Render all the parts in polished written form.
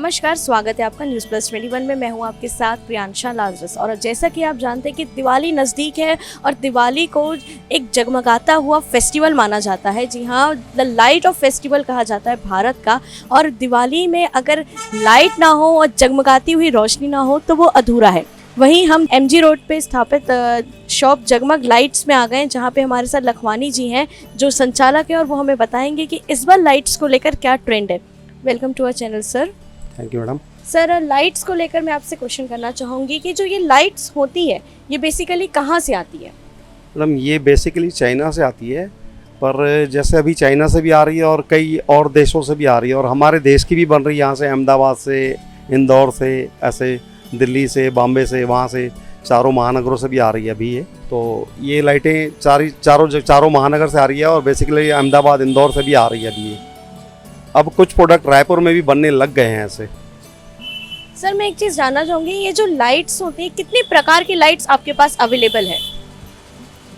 नमस्कार, स्वागत है आपका न्यूज़ प्लस 21 में। मैं हूं आपके साथ प्रियांशा लाजरस। और जैसा कि आप जानते हैं कि दिवाली नज़दीक है और दिवाली को एक जगमगाता हुआ फेस्टिवल माना जाता है। जी हाँ, द लाइट ऑफ फेस्टिवल कहा जाता है भारत का। और दिवाली में अगर लाइट ना हो और जगमगाती हुई रोशनी ना हो तो वो अधूरा है। वहीं हम MG रोड पे स्थापित शॉप जगमग लाइट्स में आ गए, जहाँ पे हमारे साथ लखवानी जी हैं जो संचालक है, और वो हमें बताएंगे कि इस बार लाइट्स को लेकर क्या ट्रेंड है। Welcome to our channel sir. Thank you madam. Sir, lights को लेकर मैं आपसे क्वेश्चन करना चाहूँगी कि जो ये लाइट्स होती है ये बेसिकली कहाँ से आती है? मैडम ये बेसिकली चाइना से आती है, पर जैसे अभी चाइना से भी आ रही है और कई और देशों से भी आ रही है, और हमारे देश की भी बन रही है। यहाँ से अहमदाबाद से, इंदौर से, ऐसे दिल्ली से, बॉम्बे से, वहाँ से चारों महानगरों से भी आ रही है अभी ये। तो ये लाइटें चारों महानगर से आ रही है, और बेसिकली अहमदाबाद, इंदौर से भी आ रही है अभी ये। अब कुछ प्रोडक्ट रायपुर में भी बनने लग गए हैं ऐसे। सर, मैं एक चीज़ जानना चाहूँगी, ये जो लाइट्स होती है कितनी प्रकार की लाइट्स आपके पास अवेलेबल है?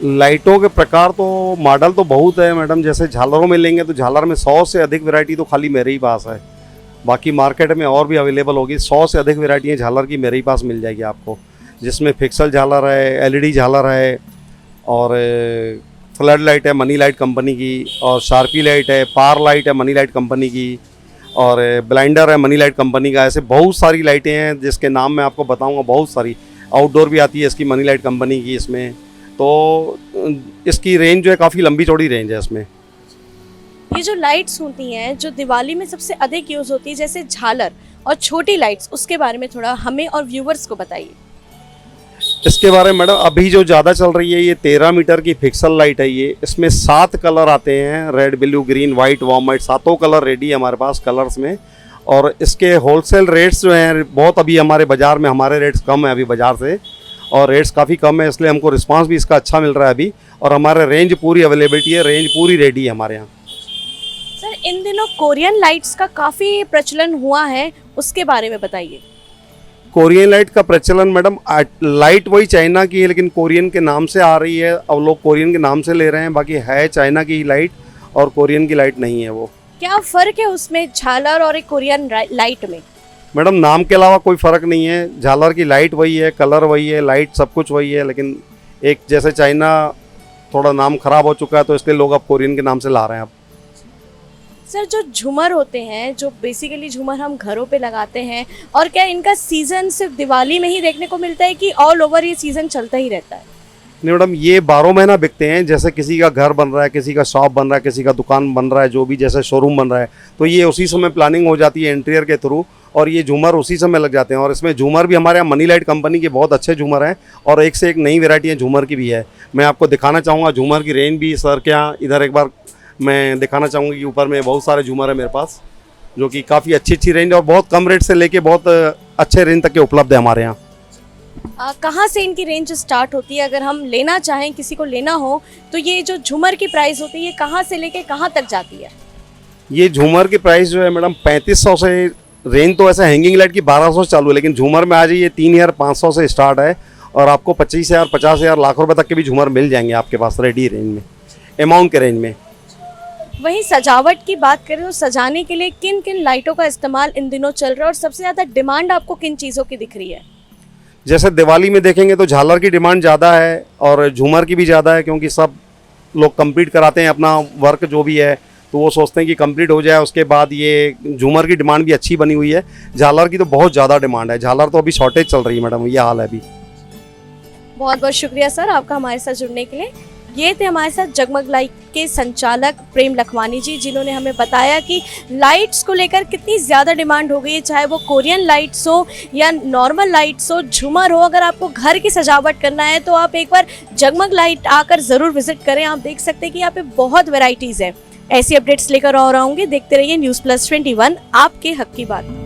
लाइटों के प्रकार तो मॉडल तो बहुत है मैडम। जैसे झालरों में लेंगे तो झालर में 100 से अधिक वैरायटी तो खाली मेरे ही पास है। बाकी मार्केट में और भी अवेलेबल होगी। 100 से अधिक वैरायटी झालर की मेरे ही पास मिल जाएगी आपको, जिसमें फिक्सल झालर है, LED झालर है, और फ्लड लाइट है मनी लाइट कंपनी की, और शार्पी लाइट है, पार लाइट है मनी लाइट कंपनी की, और ब्लाइंडर है मनी लाइट कंपनी का। ऐसे बहुत सारी लाइटें हैं जिसके नाम मैं आपको बताऊंगा। बहुत सारी आउटडोर भी आती है इसकी मनी लाइट कंपनी की इसमें। तो इसकी रेंज जो है काफ़ी लंबी चौड़ी रेंज है इसमें। ये जो लाइट्स होती हैं जो दिवाली में सबसे अधिक यूज़ होती है, जैसे झालर और छोटी लाइट्स, उसके बारे में थोड़ा हमें और व्यूवर्स को बताइए। इसके बारे में मैडम अभी जो ज़्यादा चल रही है ये 13 मीटर की फिक्सल लाइट है ये। इसमें 7 कलर आते हैं, red, blue, green, white, warm white, 7 colour ready है हमारे पास कलर्स में। और इसके होलसेल रेट्स जो हैं बहुत अभी हमारे बाज़ार में, हमारे रेट्स कम है अभी बाज़ार से, और रेट्स काफ़ी कम है, इसलिए हमको रिस्पांस भी इसका अच्छा मिल रहा है अभी। और हमारे रेंज पूरी अवेलेबिलिटी है, रेंज पूरी रेडी है हमारे यहाँ। सर, इन दिनों कोरियन लाइट्स का काफ़ी प्रचलन हुआ है, उसके बारे में बताइए। कोरियन लाइट का प्रचलन मैडम, लाइट वही चाइना की है लेकिन कोरियन के नाम से आ रही है। अब लोग कोरियन के नाम से ले रहे हैं, बाकी है चाइना की ही लाइट और कोरियन की लाइट नहीं है वो। क्या फ़र्क है उसमें झालर और एक कोरियन लाइट में? मैडम नाम के अलावा कोई फ़र्क नहीं है। झालर की लाइट वही है, कलर वही है, लाइट सब कुछ वही है, लेकिन एक जैसे चाइना थोड़ा नाम ख़राब हो चुका है तो इसलिए लोग अब कोरियन के नाम से ला रहे हैं अब। सर, जो झूमर होते हैं, जो बेसिकली झूमर हम घरों पे लगाते हैं, और क्या इनका सीज़न सिर्फ दिवाली में ही देखने को मिलता है कि ऑल ओवर ये सीज़न चलता ही रहता है? नहीं मैडम, ये 12 महीना बिकते हैं। जैसे किसी का घर बन रहा है, किसी का शॉप बन रहा है, किसी का दुकान बन रहा है, जो भी जैसे शोरूम बन रहा है, तो ये उसी समय प्लानिंग हो जाती है इंटीरियर के थ्रू, और ये झूमर उसी समय लग जाते हैं। और इसमें झूमर भी हमारे यहाँ मनी लाइट कंपनी के बहुत अच्छे झूमर हैं, और एक से एक नई वेराइटियाँ झूमर की भी है। मैं आपको दिखाना चाहूँगा झूमर की रेंज भी सर के यहाँ। इधर एक बार मैं दिखाना चाहूँगी कि ऊपर में बहुत सारे झूमर है मेरे पास, जो कि काफ़ी अच्छी रेंज और बहुत कम रेट से लेके बहुत अच्छे रेंज तक के उपलब्ध है हमारे यहाँ। कहाँ से इनकी रेंज स्टार्ट होती है? अगर हम लेना चाहें, किसी को लेना हो, तो ये जो झूमर की प्राइस होती है ये कहाँ से लेके कहाँ तक जाती है? ये झूमर की प्राइस जो है मैडम 3500 से, रेंज तो ऐसा हैंगिंग लाइट की 1200 चालू है, लेकिन झूमर में आ जाइए 3500 से स्टार्ट है, और आपको 25,000, 50,000, लाख रुपए तक के भी झूमर मिल जाएंगे आपके पास रेडी रेंज में, अमाउंट के रेंज में। वहीं सजावट की बात करें तो सजाने के लिए किन किन लाइटों का इस्तेमाल इन दिनों चल रहा है, और सबसे ज़्यादा डिमांड आपको किन चीज़ों की दिख रही है? जैसे दिवाली में देखेंगे तो झालर की डिमांड ज़्यादा है और झूमर की भी ज़्यादा है, क्योंकि सब लोग कंप्लीट कराते हैं अपना वर्क जो भी है, तो वो सोचते हैं कि कंप्लीट हो जाए उसके बाद। ये झूमर की डिमांड भी अच्छी बनी हुई है। झालर की तो बहुत ज़्यादा डिमांड है। झालर तो अभी शॉर्टेज चल रही है मैडम, ये हाल है अभी। बहुत बहुत शुक्रिया सर आपका हमारे साथ जुड़ने के लिए। ये थे हमारे साथ जगमग लाइट के संचालक प्रेम लखवानी जी, जिन्होंने हमें बताया कि लाइट्स को लेकर कितनी ज़्यादा डिमांड हो गई है, चाहे वो कोरियन लाइट्स हो या नॉर्मल लाइट्स हो, झूमर हो। अगर आपको घर की सजावट करना है तो आप एक बार जगमग लाइट आकर ज़रूर विजिट करें। आप देख सकते हैं कि यहाँ पे बहुत वेराइटीज़ है। ऐसी अपडेट्स लेकर और आऊँगी। देखते रहिए न्यूज़ प्लस 21, आपके हक की बात।